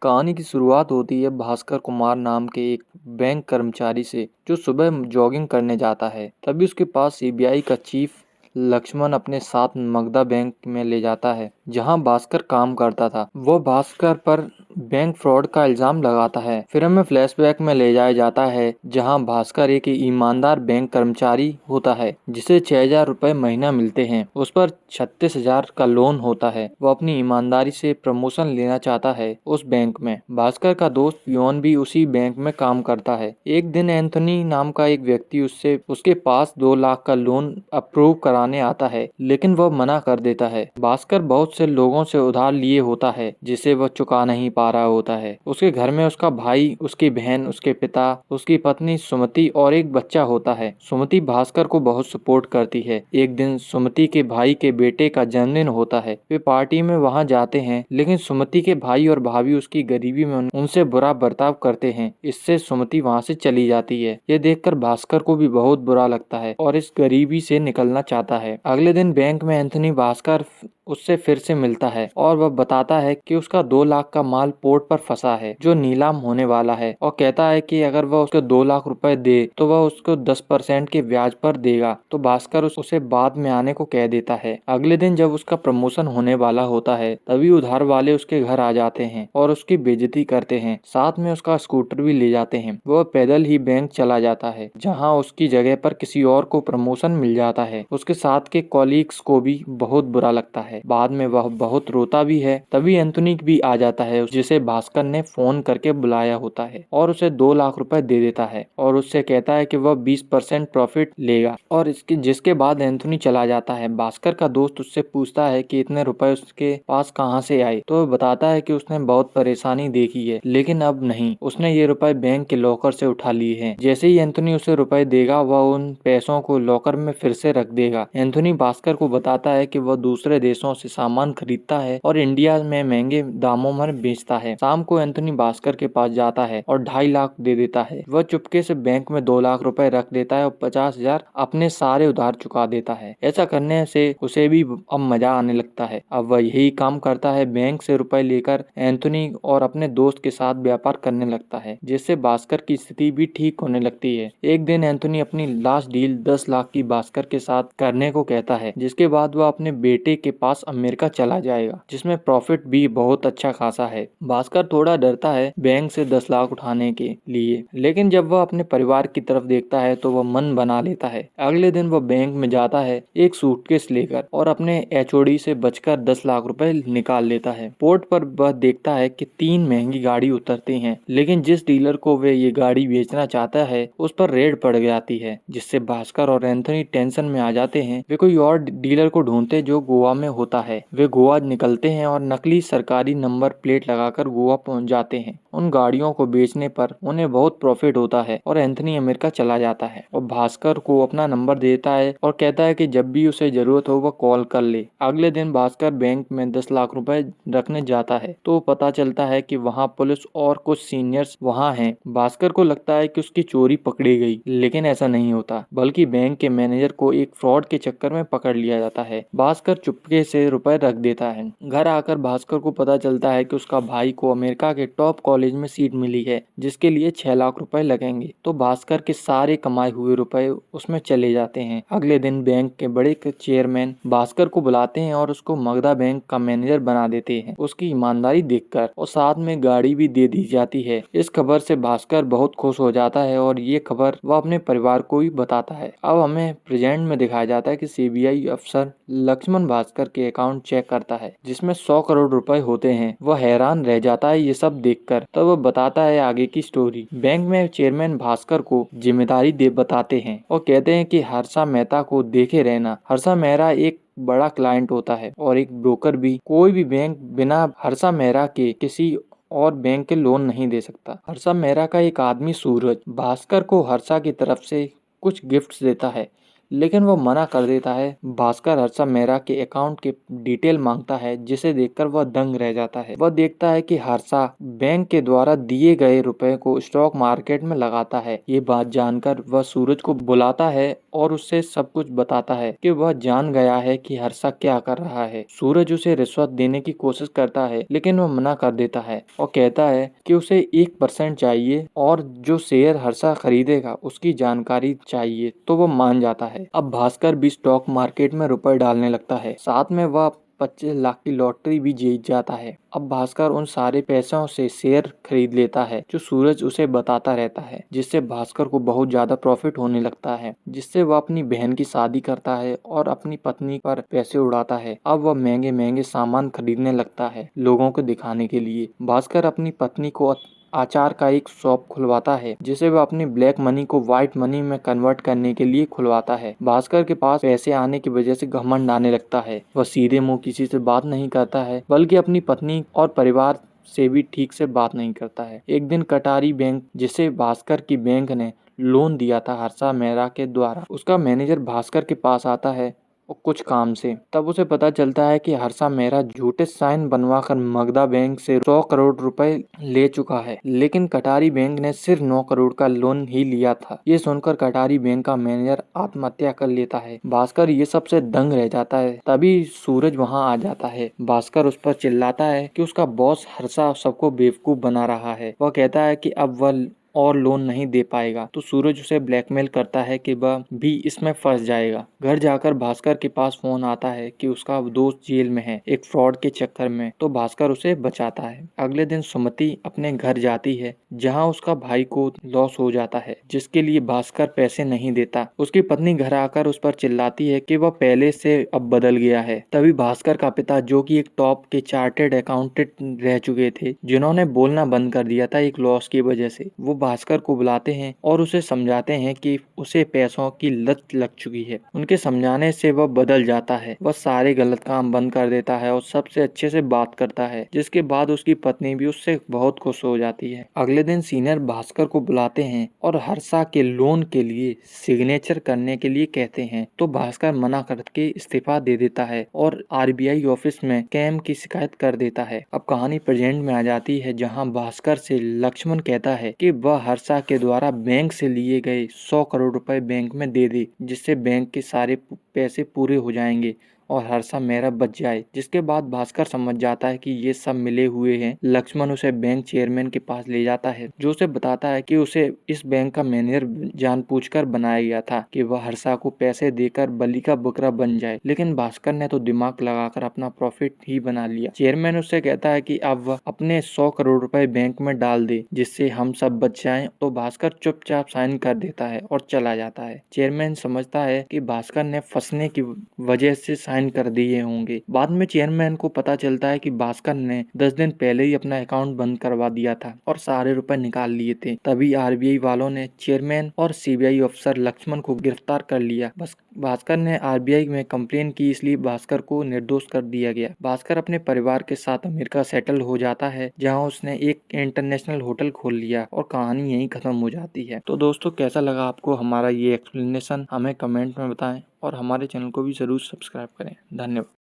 कहानी की शुरुआत होती है भास्कर कुमार नाम के एक बैंक कर्मचारी से, जो सुबह जॉगिंग करने जाता है। तभी उसके पास सीबीआई का चीफ लक्ष्मण अपने साथ मगधा बैंक में ले जाता है, जहां भास्कर काम करता था। वो भास्कर पर बैंक फ्रॉड का इल्जाम लगाता है। फिर हमें फ्लैशबैक में ले जाया जाता है, जहां भास्कर एक ईमानदार बैंक कर्मचारी होता है, जिसे 6,000 रुपए महीना मिलते हैं। उस पर 36,000 का लोन होता है। वो अपनी ईमानदारी से प्रमोशन लेना चाहता है उस बैंक में। भास्कर का दोस्त पियोन भी उसी बैंक में काम करता है। एक दिन एंथोनी नाम का एक व्यक्ति उससे उसके पास 2 लाख का लोन अप्रूव कराने आता है, लेकिन वह मना कर देता है। भास्कर बहुत से लोगों से उधार लिए होता है, जिसे वह चुका नहीं पा रहा होता है। उसके घर में उसका भाई, उसकी बहन, उसके पिता, उसकी पत्नी सुमति और एक बच्चा होता है। सुमति भास्कर को बहुत सपोर्ट करती है। एक दिन सुमति के भाई के बेटे का जन्मदिन होता है। वे पार्टी में वहां जाते हैं, लेकिन सुमति के भाई और भाभी उसकी गरीबी में उनसे बुरा बर्ताव करते हैं। इससे सुमति वहां से चली जाती है। ये देखकर भास्कर को भी बहुत बुरा लगता है और इस गरीबी से निकलना चाहता है। अगले दिन बैंक में एंथोनी भास्कर उससे फिर से मिलता है और वह बताता है कि उसका 2 लाख का माल पोर्ट पर फंसा है, जो नीलाम होने वाला है, और कहता है कि अगर वह उसको 2 लाख रुपए दे तो वह उसको 10% के ब्याज पर देगा। तो भास्कर उसे बाद में आने को कह देता है। अगले दिन जब उसका प्रमोशन होने वाला होता है, तभी उधार वाले उसके घर आ जाते हैं और उसकी बेइज्जती करते हैं। साथ में उसका स्कूटर भी ले जाते हैं। वह पैदल ही बैंक चला जाता है, जहाँ उसकी जगह पर किसी और को प्रमोशन मिल जाता है। उसके साथ के कॉलीग्स को भी बहुत बुरा लगता है। बाद में वह बहुत रोता भी है। तभी एंथोनी भी आ जाता है, जिसे भास्कर ने फोन करके बुलाया होता है, और उसे 2 लाख रुपए दे देता है और उससे कहता है कि वह 20% प्रॉफिट लेगा। और जिसके बाद एंथोनी चला जाता है। भास्कर का दोस्त उससे पूछता है कि इतने रुपए उसके पास कहाँ से आए, तो वह बताता है कि उसने बहुत परेशानी देखी है, लेकिन अब नहीं, उसने ये रुपए बैंक के लॉकर से उठा लिए हैं। जैसे ही एंथोनी उसे रुपए देगा, वह उन पैसों को लॉकर में फिर से रख देगा। एंथोनी भास्कर को बताता है कि वह दूसरे देशों से सामान खरीदता है और इंडिया में महंगे दामों में बेचता है। शाम को एंथोनी भास्कर के पास जाता है और 2.5 लाख दे देता है। वह चुपके से बैंक में 2 लाख रुपए रख देता है और 50,000 अपने सारे उधार चुका देता है। ऐसा करने से उसे भी अब मजा आने लगता है। अब वह यही काम करता है, बैंक से रुपए लेकर एंथोनी और अपने दोस्त के साथ व्यापार करने लगता है, जिससे भास्कर की स्थिति भी ठीक होने लगती है। एक दिन एंथोनी अपनी लास्ट डील 10 लाख की भास्कर के साथ करने को कहता है, जिसके बाद वह अपने बेटे के पास अमेरिका चला जाएगा, जिसमें प्रॉफिट भी बहुत अच्छा खासा है। भास्कर थोड़ा डरता है बैंक से 10 लाख उठाने के लिए, लेकिन जब वह अपने परिवार की तरफ देखता है तो वह मन बना लेता है। अगले दिन वह बैंक में जाता है एक सूटकेस लेकर और अपने एचओडी से बचकर 10 लाख रुपए निकाल लेता है। पोर्ट पर वह देखता है कि 3 महंगी गाड़ी उतरती हैं, लेकिन जिस डीलर को वे ये गाड़ी बेचना चाहता है, उस पर रेड पड़ जाती है, जिससे भास्कर और एंथोनी टेंशन में आ जाते हैं। वे कोई और डीलर को ढूंढते जो गोवा में होता है। वे गोवा निकलते हैं और नकली सरकारी नंबर प्लेट लगाकर गोवा पहुंच जाते हैं। उन गाड़ियों को बेचने पर उन्हें बहुत प्रॉफिट होता है और एंथोनी अमेरिका चला जाता है और भास्कर को अपना नंबर देता है और कहता है कि जब भी उसे जरूरत हो वह कॉल कर ले। अगले दिन भास्कर बैंक में 10 लाख रुपए रखने जाता है, तो पता चलता है कि वहां पुलिस और कुछ सीनियर्स वहां हैं। भास्कर को लगता है कि उसकी चोरी पकड़ी गई, लेकिन ऐसा नहीं होता, बल्कि बैंक के मैनेजर को एक फ्रॉड के चक्कर में पकड़ लिया जाता है। भास्कर चुपके से रुपए रख देता है। घर आकर भास्कर को पता चलता है कि उसका भाई को अमेरिका के टॉप कॉलेज में सीट मिली है, जिसके लिए 6 लाख रुपए लगेंगे। तो भास्कर के सारे कमाए हुए रुपए उसमें चले जाते हैं। अगले दिन बैंक के बड़े चेयरमैन भास्कर को बुलाते हैं और उसको मगधा बैंक का मैनेजर बना देते हैं, उसकी ईमानदारी देखकर, और साथ में गाड़ी भी दे दी जाती है। इस खबर से भास्कर बहुत खुश हो जाता है और ये खबर वह अपने परिवार को भी बताता है। अब हमें प्रेजेंट में दिखाया जाता है कि सीबीआई अफसर लक्ष्मण भास्कर के अकाउंट चेक करता है, जिसमें 100 करोड़ रुपए होते हैं। वह हैरान रह जाता है ये सब देखकर। तब वह बताता है आगे की स्टोरी। बैंक में चेयरमैन भास्कर को जिम्मेदारी दे बताते हैं और कहते हैं कि हर्षा मेहता को देखे रहना। हर्षा मेहरा एक बड़ा क्लाइंट होता है और एक ब्रोकर भी। कोई भी बैंक बिना हर्षा मेहरा के किसी और बैंक के लोन नहीं दे सकता। हर्षा मेहरा का एक आदमी सूरज भास्कर को हर्षा की तरफ से कुछ गिफ्ट्स देता है, लेकिन वो मना कर देता है। भास्कर हर्षा मेहरा के अकाउंट के डिटेल मांगता है, जिसे देखकर वह दंग रह जाता है। वह देखता है कि हर्षा बैंक के द्वारा दिए गए रुपए को स्टॉक मार्केट में लगाता है। ये बात जानकर वह सूरज को बुलाता है और उससे सब कुछ बताता है कि वह जान गया है कि हर्षा क्या कर रहा है। सूरज उसे रिश्वत देने की कोशिश करता है, लेकिन वह मना कर देता है और कहता है कि उसे 1% चाहिए और जो शेयर हर्षा खरीदेगा उसकी जानकारी चाहिए, तो वो मान जाता है। अब भास्कर भी स्टॉक मार्केट में रुपए डालने लगता है। साथ में वह 25 लाख की लॉटरी भी जीत जाता है। अब भास्कर उन सारे पैसों से शेयर खरीद लेता है जो सूरज उसे बताता रहता है, जिससे भास्कर को बहुत ज्यादा प्रॉफिट होने लगता है, जिससे वह अपनी बहन की शादी करता है और अपनी पत्नी पर पैसे उड़ाता है। अब वह महंगे महंगे सामान खरीदने लगता है लोगों को दिखाने के लिए। भास्कर अपनी पत्नी को आचार का एक शॉप खुलवाता है, जिसे वह अपनी ब्लैक मनी को व्हाइट मनी में कन्वर्ट करने के लिए खुलवाता है। भास्कर के पास पैसे आने की वजह से घमंड आने लगता है। वह सीधे मुंह किसी से बात नहीं करता है, बल्कि अपनी पत्नी और परिवार से भी ठीक से बात नहीं करता है। एक दिन कटारी बैंक, जिसे भास्कर की बैंक ने लोन दिया था हर्षा मेहरा के द्वारा, उसका मैनेजर भास्कर के पास आता है और कुछ काम से। तब उसे पता चलता है कि हर्षा मेहरा झूठे साइन बनवाकर मगधा बैंक से 100 करोड़ रुपए ले चुका है, लेकिन कटारी बैंक ने सिर्फ 9 करोड़ का लोन ही लिया था। ये सुनकर कटारी बैंक का मैनेजर आत्महत्या कर लेता है। भास्कर ये सबसे दंग रह जाता है। तभी सूरज वहाँ आ जाता है। भास्कर उस पर चिल्लाता है कि उसका बॉस हर्षा सबको बेवकूफ बना रहा है। वह कहता है कि अब वह और लोन नहीं दे पाएगा, तो सूरज उसे ब्लैकमेल करता है कि वह भी इसमें फंस जाएगा। घर जाकर भास्कर के पास फोन आता है कि उसका दोस्त जेल में है एक फ्रॉड के चक्कर में, तो भास्कर उसे बचाता है। अगले दिन सुमति अपने घर जाती है, जहां उसका भाई को लॉस हो जाता है, जिसके लिए भास्कर पैसे नहीं देता। उसकी पत्नी घर आकर उस पर चिल्लाती है कि वह पहले से अब बदल गया है। तभी भास्कर का पिता, जो कि एक टॉप के चार्टेड अकाउंटेंट रह चुके थे, जिन्होंने बोलना बंद कर दिया था एक लॉस की वजह से, वो भास्कर को बुलाते हैं और उसे समझाते हैं कि उसे पैसों की लत लग चुकी है। उनके समझाने से वह बदल जाता है। वह सारे गलत काम बंद कर देता है और सबसे अच्छे से बात करता है, जिसके बाद उसकी पत्नी भी उससे बहुत खुश हो जाती है। अगले दिन सीनियर भास्कर को बुलाते हैं और हर्षा के लोन के लिए सिग्नेचर करने के लिए कहते हैं, तो भास्कर मना करके इस्तीफा दे देता है और आरबीआई ऑफिस में कैम की शिकायत कर देता है। अब कहानी प्रेजेंट में आ जाती है, जहां भास्कर से लक्ष्मण कहता है कि वह हर्षा के द्वारा बैंक से लिए गए 100 करोड़ रुपए बैंक में दे दे, जिससे बैंक के सारे पैसे पूरे हो जाएंगे और हर्षा मेहरा बच जाए। जिसके बाद भास्कर समझ जाता है कि ये सब मिले हुए हैं। लक्ष्मण उसे बैंक चेयरमैन के पास ले जाता है, जो उसे बताता है कि उसे इस बैंक का मैनेजर जानबूझकर बनाया गया था कि वह हर्षा को पैसे देकर बलि का बकरा बन जाए, लेकिन भास्कर ने तो दिमाग लगाकर अपना प्रॉफिट ही बना लिया। चेयरमैन उससे कहता है कि अब वह अपने 100 करोड़ रुपए बैंक में डाल दे, जिससे हम सब बच जाएं, तो भास्कर चुपचाप साइन कर देता है और चला जाता है। चेयरमैन समझता है कि भास्कर ने फंसने की वजह से साइन कर दिए होंगे। बाद में चेयरमैन को पता चलता है कि भास्कर ने 10 दिन पहले ही अपना अकाउंट बंद करवा दिया था और सारे रुपए निकाल लिए थे। तभी आरबीआई वालों ने चेयरमैन और सीबीआई अफसर लक्ष्मण को गिरफ्तार कर लिया। बस भास्कर ने आरबीआई में कंप्लेन की, इसलिए भास्कर को निर्दोष कर दिया गया। भास्कर अपने परिवार के साथ अमेरिका सेटल हो जाता है, जहां उसने एक इंटरनेशनल होटल खोल लिया और कहानी यहीं खत्म हो जाती है। तो दोस्तों, कैसा लगा आपको हमारा ये एक्सप्लेनेशन, हमें कमेंट में बताएं और हमारे चैनल को भी जरूर सब्सक्राइब करें। धन्यवाद।